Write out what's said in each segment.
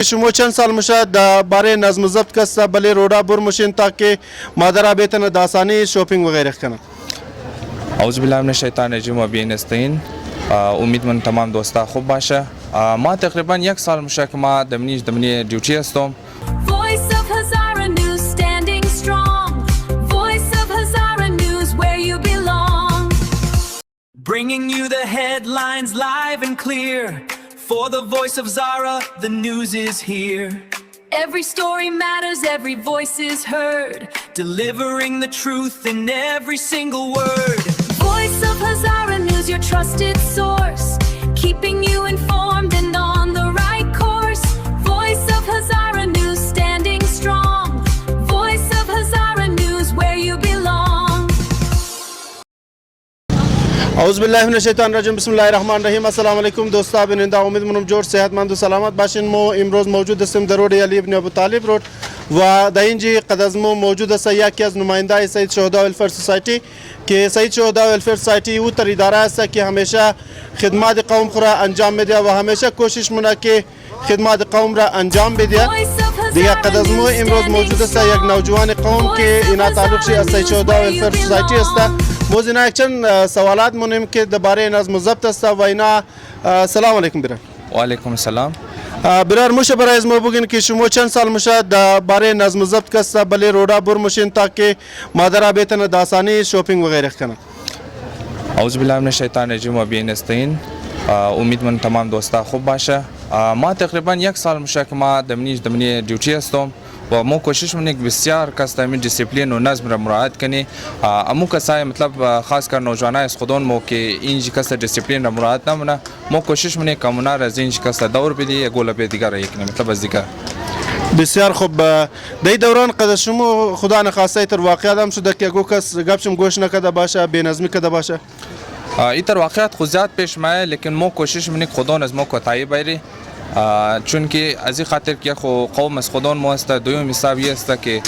شما چند سال میشه برای نظم و ضبط کسا بله رودا بر مشین تاکه مادر بهتن داسانی شاپینگ وغیره کنه. اعوذ بالله من الشیطان الرجیم و بی نستعین. امیدوارم تمام دوستا خوب باشه. ما تقریبا یک سال میشه که ما دمنی دیوتی هستم. Voice of Hazara News standing strong. Voice of Hazara News where you belong. Bringing you the headlines live and clear. For the voice of Zara, the news is here. Every story matters, every voice is heard. Delivering the truth in every single word. Voice of Hazara News, your trusted source. Keeping you informed and on the right course. Voice of Hazara News standing strong. Voice of Hazara News where you belong. اعوذ بالله من الشیطان الرجیم. بسم الله الرحمن الرحیم. السلام علیکم دوستا بیننده، امیدوارم جور صحتمند و سلامت باشین. ما امروز موجود هستیم در روड علی ابن ابو طالب روड و در اینجا قد از ما موجود است یکی از نماینده سید شهدا ولفیر سوسایتی که سید شهدا ولفیر سوسایتی او تر اداره است که همیشه خدمات قوم را انجام میده و همیشه کوشش مونه که خدمات قوم را انجام بده. دیگه قد از ما امروز موجود است یک نوجوان قوم که اینا تعلق شی از سید شهدا ولفیر سوسایتی است. موز اینا یک چند سوالات مونیم که درباره نظم و ضبط است و اینا. سلام علیکم برادر. و علیکم السلام. برار موشه برای از ما بگین که شما چند سال میشه درباره نظم و ضبط کسا بله رودا بر مشین تاکه مادر بهتن داسانی شاپینگ وغیره کنه. اعوذ بالله من الشیطان الرجیم و بی نستعین. امیدوارم تمام دوستا خوب باشه. ما تقریبا یک سال میشه که ما دمنی دیوتی هستم و ما کوشش میکنیم که بسیار کس تامین دیسیپلین و نظم را مراعات کنی. امو کسای مطلب خاص کر نوجوانای از خودون مو که اینج کس دیسیپلین را مراعات نمونه، ما کوشش میکنیم که مونار از اینج کس دور بدی گل به دیگر یک مطلب از دیگر. بسیار خوب. در دوران قد شما خدا نخواسته تر واقعیت هم شده که اگه کس گپشم گوش نکرده باشه، بی نظمی کرده باشه؟ ایتر واقعیت خود زیاد پیش میاد، لیکن ما کوشش میکنیم خودون از ما کوتاهی بری، چون که از این خاطر که خو قوم از خودون ما است. دوم حساب است که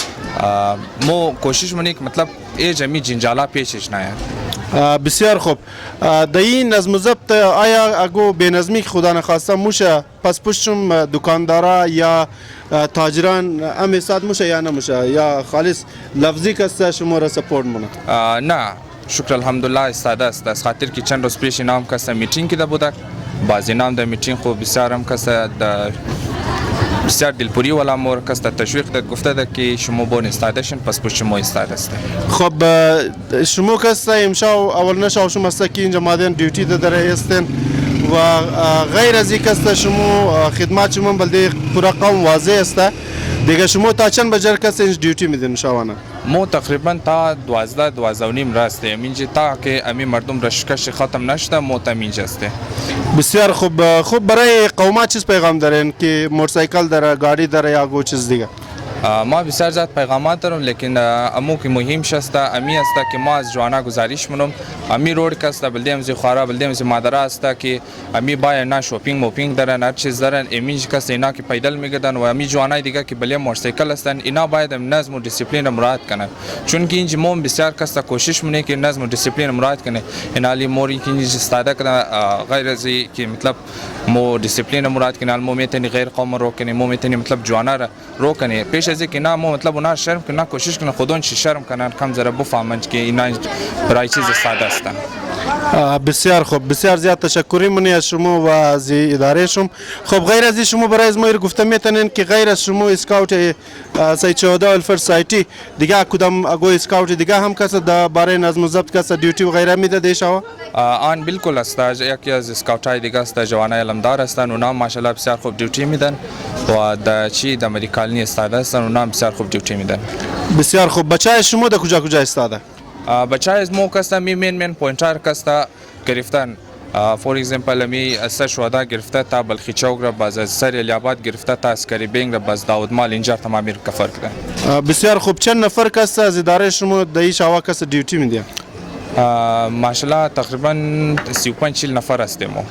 ما کوشش میکنیم که مطلب ای جمعی جنجالا پیشش نیاد. بسیار خوب. در این نظم و ضبط آیا اگه بی نظمی خدا نخواسته موشه پس پشتم دکاندارا یا تاجران هم حساد موشه یا نموشه یا خالص لفظی کسته شما را سپورت مونه؟ نه شکر الحمدلله استاده است. از خاطر که چند روز پیش نام کسته میتینگ که بودک، بعضی نام در میتینگ خوب بسیار هم کسته بسیار دلپوری ولا مور کسته تشویق داد، گفته ده که شما بون استاده شن پس پشت شما استاده است. خب شما کسته امشب اول نشاو شما است که اینجا مادن دیوتی داره هستن و غیر از این کسته شما خدمات شما بلده پورا قوم واضح است. دیگه شما تا چند بجر کسته اینج دیوتی میدین شوانه؟ ما تقریبا تا 12 و نیم راسته اینجا تا که امی مردم رشکش ختم نشده ما تا اینجا است. بسیار خوب. خوب برای قومات چیز پیغام دارین که موتورسایکل داره، گاڑی داره یا گو چیز دیگه؟ ما بسیار زیاد پیغامات دارم، لیکن امو که مهم شسته امی است که ما از جوانا گزارش منم امی روड کسته بلدیم زی خوارا بلدیم زی مادر است که امی باید نه شاپینگ موپینگ دارن، هر چیز دارن. امیج کسته اینا که پیدل میگردن و امی جوانای دیگه که بلیم موتورسایکل هستن، اینا باید نظم و دیسیپلین مراعات کنن، چون که اینج ما بسیار کسته کوشش منه که نظم و دیسیپلین مراعات کنه. اینالی موری که اینج استاده کنه غیر از که مطلب مو دیسیپلین مراعات کنه، مو میتونی غیر قوم رو کنه، مو میتونی مطلب جوانا رو کنه. پیش از که نه ما مطلب اونا شرم کنن، کوشش کنن خودون چی شرم کنن کم ذره بفهمن که اینا برای چیز ساده است. بسیار خوب. بسیار زیاد تشکری منی از شما و از اداره شما. خب غیر از شما برای از ما گفته میتونین که غیر از شما اسکاوت سید شهدا ولفیر سوسایتی دیگه کدام اگو اسکاوت دیگه هم کس درباره نظم و ضبط کس دیوتی و غیره میده دیشوا؟ آن بالکل است. یکی از اسکاوتای دیگه است جوانای علمدار هستن، اونا ماشاءالله بسیار خوب دیوتی میدن و د چی د امریکایی استاده هستن، اونا بسیار خوب دیوتی میدن. بسیار خوب. بچهای شما در کجا استاده؟ بچهای از ما کسته مین پوینتر کسته گرفتن. فور ایگزامپل امی از شهدا گرفته تا بلخی چوک را، باز از سر الیاباد گرفته تا عسکری بینگ را، باز داود مال اینجا تمامی کفر کرده. بسیار خوب. چند نفر کس از اداره شما در این شوا کس دیوتی میده؟ ماشاءالله تقریبا 35 نفر هستیم ما.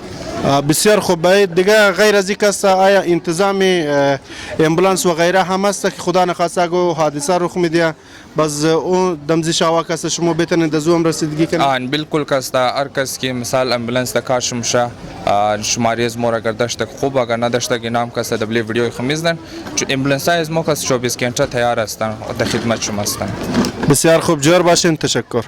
بسیار خوب. دیگه غیر از این است آیا انتظام امبولانس و غیره هم است که خدا نخواسته اگه حادثه رخ میده باز اون دمزی شوا کس شما بتونید دزوم رسیدگی کنید؟ آن بالکل کس هر کس که مثال امبولانس کار شمشه شماره از مور اگر داشته خوب اگر نداشته که نام کس دبلی ویدیو خمیزدن امبولانس های از ما کس 24 گنته تیار هستن در خدمت شما هستن. بسیار خوب، جور باشین. تشکر.